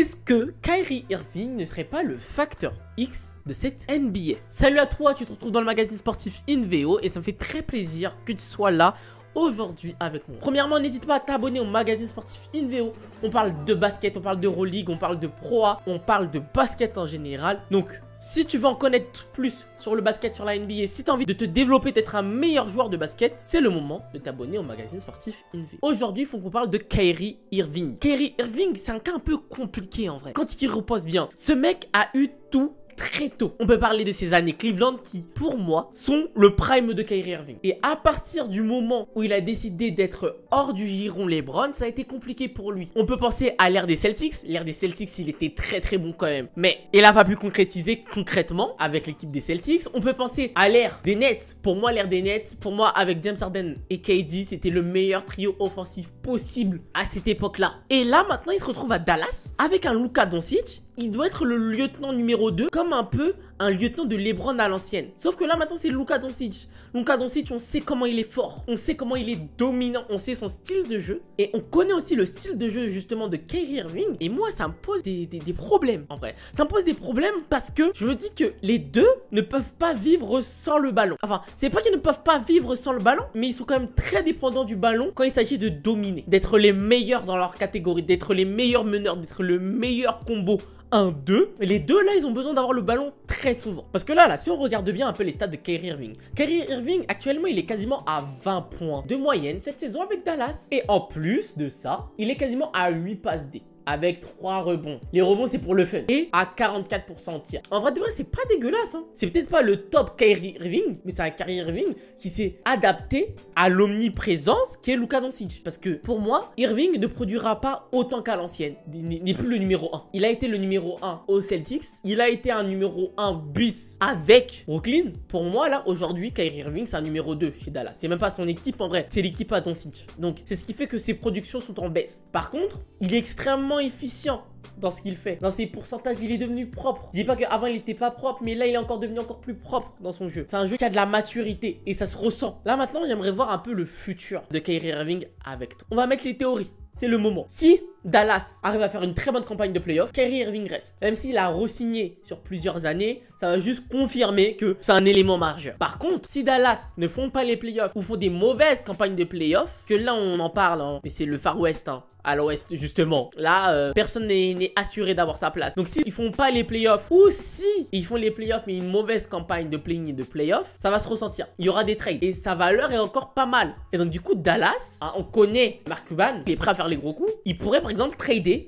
Est-ce que Kyrie Irving ne serait pas le facteur X de cette NBA? Salut à toi, tu te retrouves dans le magazine sportif InVeo et ça me fait très plaisir que tu sois là aujourd'hui avec moi. Premièrement, n'hésite pas à t'abonner au magazine sportif InVeo. On parle de basket, on parle d'Euroleague, on parle de Pro A, on parle de basket en général. Donc, si tu veux en connaître plus sur le basket, sur la NBA, si tu as envie de te développer, d'être un meilleur joueur de basket, c'est le moment de t'abonner au magazine sportif InVeo. Aujourd'hui, il faut qu'on parle de Kyrie Irving. Kyrie Irving, c'est un cas un peu compliqué en vrai. Quand il repose bien, ce mec a eu tout très tôt. On peut parler de ces années Cleveland qui, pour moi, sont le prime de Kyrie Irving. Et à partir du moment où il a décidé d'être hors du giron LeBron, ça a été compliqué pour lui. On peut penser à l'ère des Celtics. L'ère des Celtics, il était très bon quand même. Mais il n'a pas pu concrétiser concrètement avec l'équipe des Celtics. On peut penser à l'ère des Nets. Pour moi, l'ère des Nets, avec James Harden et KD, c'était le meilleur trio offensif possible à cette époque-là. Et là, maintenant, il se retrouve à Dallas avec un Luka Doncic. Il doit être le lieutenant numéro 2, comme un peu un lieutenant de LeBron à l'ancienne. Sauf que là, maintenant, c'est Luka Doncic. Luka Doncic, on sait comment il est fort. On sait comment il est dominant. On sait son style de jeu. Et on connaît aussi le style de jeu, justement, de Kyrie Irving. Et moi, ça me pose des problèmes, en vrai. Ça me pose des problèmes parce que je me dis que les deux ne peuvent pas vivre sans le ballon. Enfin, c'est pas qu'ils ne peuvent pas vivre sans le ballon, mais ils sont quand même très dépendants du ballon quand il s'agit de dominer. D'être les meilleurs dans leur catégorie, d'être les meilleurs meneurs, d'être le meilleur combo. 1-2, les deux là ils ont besoin d'avoir le ballon très souvent. Parce que là si on regarde bien un peu les stats de Kyrie Irving, Kyrie Irving actuellement il est quasiment à 20 points de moyenne cette saison avec Dallas. Et en plus de ça, il est quasiment à 8 passes D avec 3 rebonds. Les rebonds c'est pour le fun. Et à 44% en tir. En vrai de vrai c'est pas dégueulasse hein. C'est peut-être pas le top Kyrie Irving, mais c'est un Kyrie Irving qui s'est adapté à l'omniprésence qu'est Luka Doncic. Parce que pour moi, Irving ne produira pas autant qu'à l'ancienne. Il n'est plus le numéro 1. Il a été le numéro 1 aux Celtics. Il a été un numéro 1 bis avec Brooklyn. Pour moi là aujourd'hui, Kyrie Irving c'est un numéro 2 chez Dallas. C'est même pas son équipe en vrai, c'est l'équipe à Doncic. Donc c'est ce qui fait que ses productions sont en baisse. Par contre, il est extrêmement efficient dans ce qu'il fait. Dans ses pourcentages, il est devenu propre. Je dis pas qu'avant il était pas propre, mais là il est encore devenu encore plus propre dans son jeu. C'est un jeu qui a de la maturité et ça se ressent. Là maintenant, j'aimerais voir un peu le futur de Kyrie Irving avec toi. On va mettre les théories. C'est le moment. Si Dallas arrive à faire une très bonne campagne de playoff, Kyrie Irving reste. Même s'il a re-signé sur plusieurs années, ça va juste confirmer que c'est un élément majeur. Par contre, si Dallas ne font pas les playoffs ou font des mauvaises campagnes de playoffs, que là on en parle, hein, mais c'est le Far West, hein, à l'Ouest justement. Là, personne n'est assuré d'avoir sa place. Donc s'ils font pas les playoffs ou si ils font les playoffs mais une mauvaise campagne de play-in et de playoffs, ça va se ressentir. Il y aura des trades et sa valeur est encore pas mal. Et donc du coup Dallas, hein, on connaît Mark Cuban, il est prêt à faire les gros coups. Il pourrait par exemple trader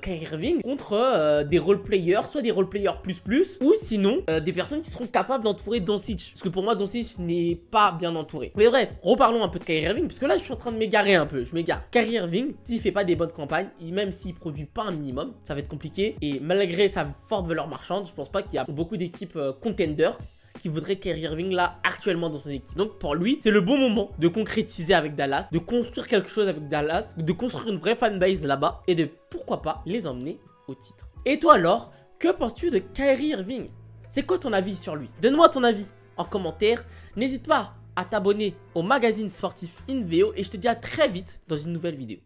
Kyrie Irving contre des role-players, soit des role-players plus ou sinon des personnes qui seront capables d'entourer Doncic. Parce que pour moi Doncic n'est pas bien entouré. Mais bref, reparlons un peu de Kyrie Irving parce que là je suis en train de m'égarer un peu. Je m'égare. Kyrie Irving, s'il fait pas des bonnes campagnes, même s'il produit pas un minimum, ça va être compliqué. Et malgré sa forte valeur marchande, je pense pas qu'il y a beaucoup d'équipes contenders qui voudrait Kyrie Irving là actuellement dans son équipe. Donc pour lui, c'est le bon moment de concrétiser avec Dallas, de construire quelque chose avec Dallas, de construire une vraie fanbase là-bas et de pourquoi pas les emmener au titre. Et toi alors, que penses-tu de Kyrie Irving? C'est quoi ton avis sur lui? Donne-moi ton avis en commentaire. N'hésite pas à t'abonner au magazine sportif InVeo et je te dis à très vite dans une nouvelle vidéo.